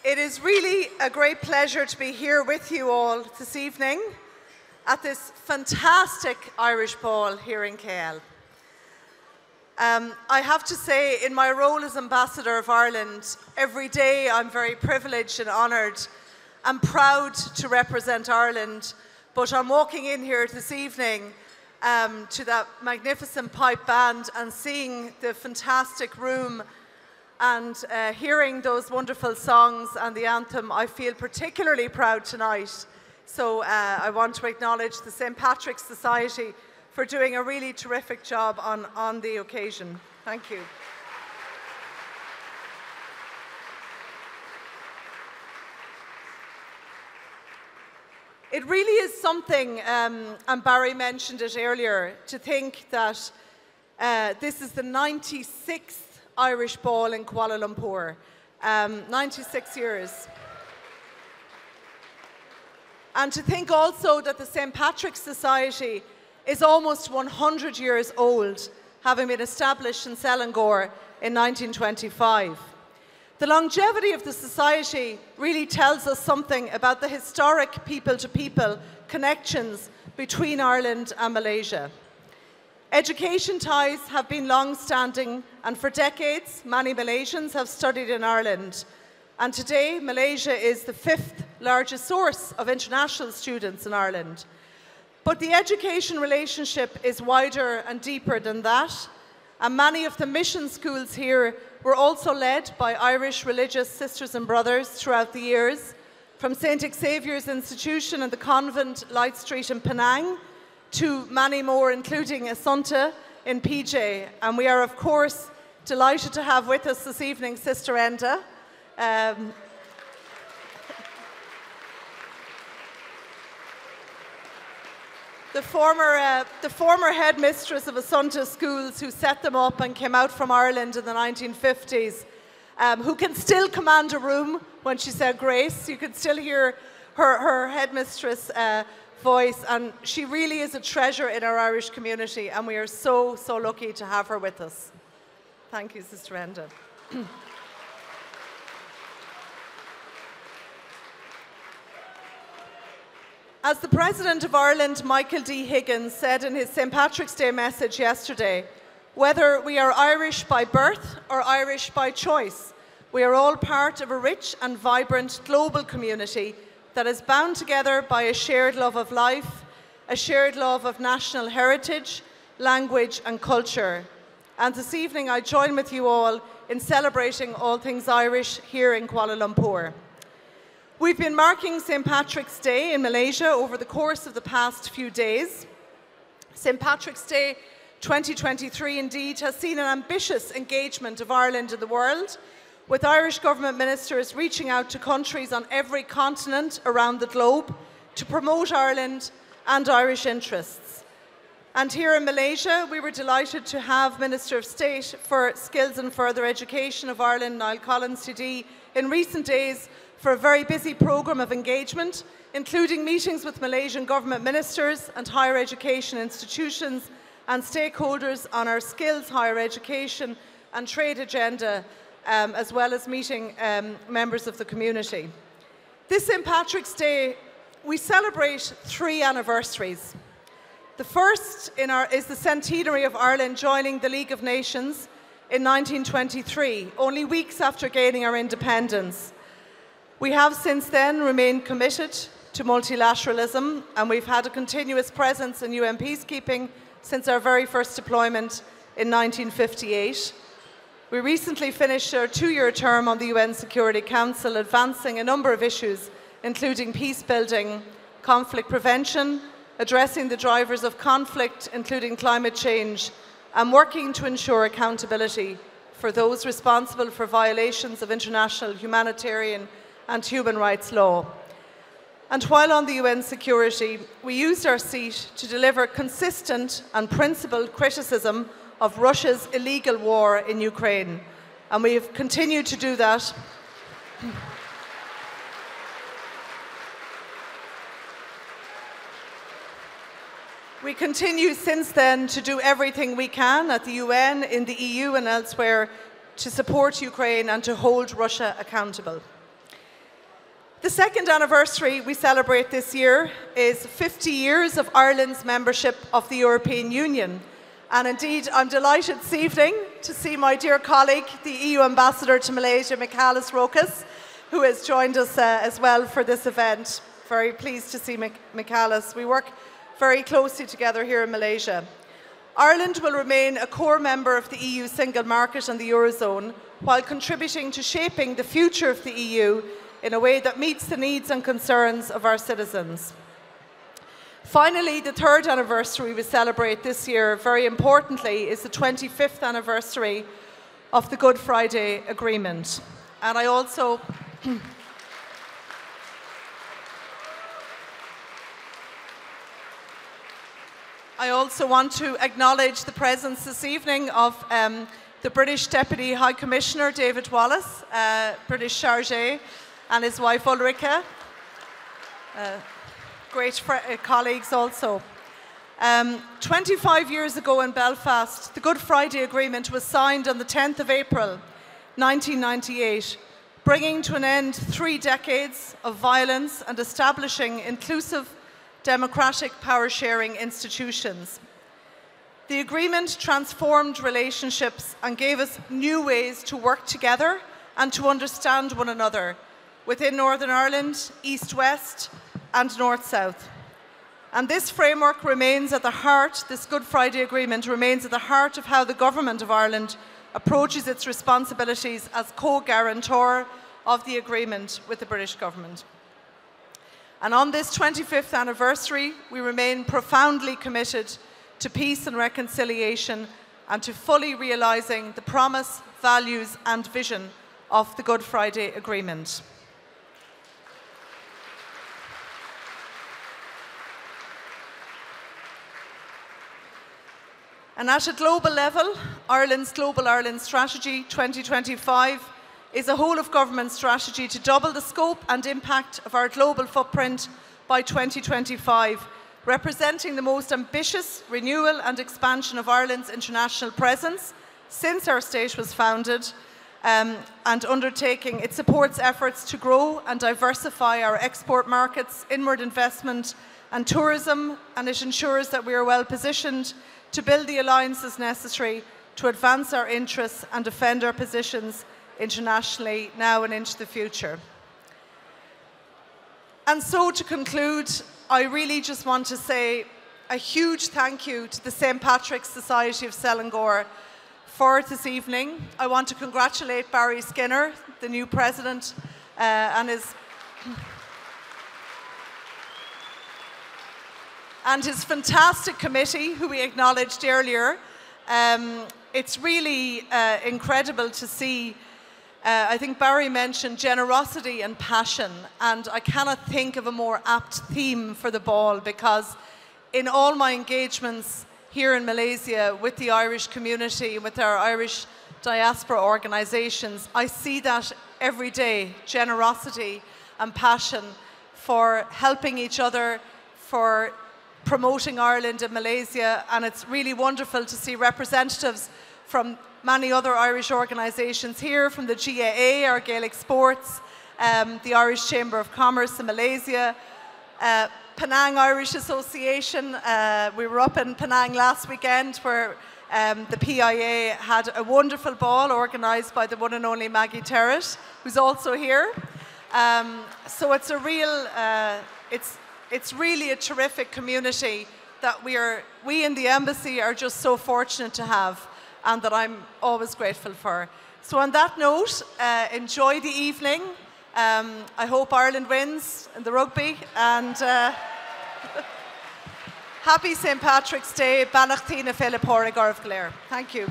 It is really a great pleasure to be here with you all this evening at this fantastic Irish ball here in KL. I have to say, in my role as Ambassador of Ireland, every day I'm very privileged and honoured and proud to represent Ireland, but I'm walking in here this evening to that magnificent pipe band and seeing the fantastic room and hearing those wonderful songs and the anthem. I feel particularly proud tonight. So I want to acknowledge the St. Patrick's Society for doing a really terrific job on the occasion. Thank you. It really is something, and Barry mentioned it earlier, to think that this is the 96th Irish ball in Kuala Lumpur, 96 years. And to think also that the St. Patrick's Society is almost 100 years old, having been established in Selangor in 1925. The longevity of the society really tells us something about the historic people-to-people connections between Ireland and Malaysia. Education ties have been long-standing, and for decades, many Malaysians have studied in Ireland. And today, Malaysia is the 5th largest source of international students in Ireland. But the education relationship is wider and deeper than that, and many of the mission schools here were also led by Irish religious sisters and brothers throughout the years, from St. Xavier's Institution and the convent Light Street in Penang, to many more, including Assunta in PJ. And we are, of course, delighted to have with us this evening Sister Enda. The former headmistress of Assunta schools, who set them up and came out from Ireland in the 1950s, who can still command a room when she said grace. You can still hear her headmistress voice, and she really is a treasure in our Irish community, and we are so, so lucky to have her with us. Thank you, Sister Enda. As the President of Ireland, Michael D. Higgins, said in his St. Patrick's Day message yesterday, whether we are Irish by birth or Irish by choice, we are all part of a rich and vibrant global community that is bound together by a shared love of life, a shared love of national heritage, language and culture. And this evening I join with you all in celebrating all things Irish here in Kuala Lumpur. We've been marking St. Patrick's Day in Malaysia over the course of the past few days. St. Patrick's Day 2023 indeed has seen an ambitious engagement of Ireland in the world, with Irish government ministers reaching out to countries on every continent around the globe to promote Ireland and Irish interests. And here in Malaysia, we were delighted to have Minister of State for Skills and Further Education of Ireland, Niall Collins TD, in recent days for a very busy programme of engagement, including meetings with Malaysian government ministers and higher education institutions and stakeholders on our skills, higher education and trade agenda, as well as meeting members of the community. This St. Patrick's Day, we celebrate 3 anniversaries. The first is the centenary of Ireland joining the League of Nations in 1923, only weeks after gaining our independence. We have since then remained committed to multilateralism, and we've had a continuous presence in UN peacekeeping since our very first deployment in 1958. We recently finished our 2-year term on the UN Security Council, advancing a number of issues, including peace building, conflict prevention, addressing the drivers of conflict, including climate change, and working to ensure accountability for those responsible for violations of international humanitarian and human rights law. And while on the UN security, we used our seat to deliver consistent and principled criticism of Russia's illegal war in Ukraine. And we have continued to do that. We continue since then to do everything we can at the UN, in the EU and elsewhere to support Ukraine and to hold Russia accountable. The second anniversary we celebrate this year is 50 years of Ireland's membership of the European Union. And indeed, I'm delighted this evening to see my dear colleague, the EU Ambassador to Malaysia, Michalis Rokas, who has joined us as well for this event. Very pleased to see Michalis. We work very closely together here in Malaysia. Ireland will remain a core member of the EU single market and the Eurozone, while contributing to shaping the future of the EU in a way that meets the needs and concerns of our citizens. Finally, the third anniversary we celebrate this year, very importantly, is the 25th anniversary of the Good Friday Agreement. And I also want to acknowledge the presence this evening of the British Deputy High Commissioner, David Wallace, British Chargé, and his wife Ulrika, great colleagues also. 25 years ago in Belfast, the Good Friday Agreement was signed on the 10th of April, 1998, bringing to an end 3 decades of violence and establishing inclusive, democratic power-sharing institutions. The agreement transformed relationships and gave us new ways to work together and to understand one another within Northern Ireland, East-West and North-South. And this framework remains at the heart, this Good Friday Agreement remains at the heart of how the Government of Ireland approaches its responsibilities as co-guarantor of the agreement with the British Government. And on this 25th anniversary, we remain profoundly committed to peace and reconciliation and to fully realising the promise, values and vision of the Good Friday Agreement. And at a global level, Ireland's Global Ireland Strategy 2025 is a whole-of-government strategy to double the scope and impact of our global footprint by 2025, representing the most ambitious renewal and expansion of Ireland's international presence since our state was founded, and undertaking. It supports efforts to grow and diversify our export markets, inward investment and tourism, and it ensures that we are well positioned to build the alliances necessary to advance our interests and defend our positions internationally now and into the future. And so to conclude, I really just want to say a huge thank you to the St. Patrick's Society of Selangor for this evening. I want to congratulate Barry Skinner, the new president, and his fantastic committee, who we acknowledged earlier. It's really incredible to see. I think Barry mentioned generosity and passion, and I cannot think of a more apt theme for the ball, because in all my engagements here in Malaysia with the Irish community, with our Irish diaspora organisations, I see that every day, generosity and passion for helping each other, for promoting Ireland and Malaysia, and it's really wonderful to see representatives from many other Irish organisations here, from the GAA, our Gaelic Sports, the Irish Chamber of Commerce in Malaysia, Penang Irish Association. We were up in Penang last weekend where the PIA had a wonderful ball organised by the one and only Maggie Terrett, who's also here. So it's a real, it's really a terrific community that we in the embassy are just so fortunate to have, and that I'm always grateful for. So on that note, enjoy the evening. I hope Ireland wins in the rugby, and happy St. Patrick's Day. Banach Tina Philip Horrig Orv Glare. Thank you.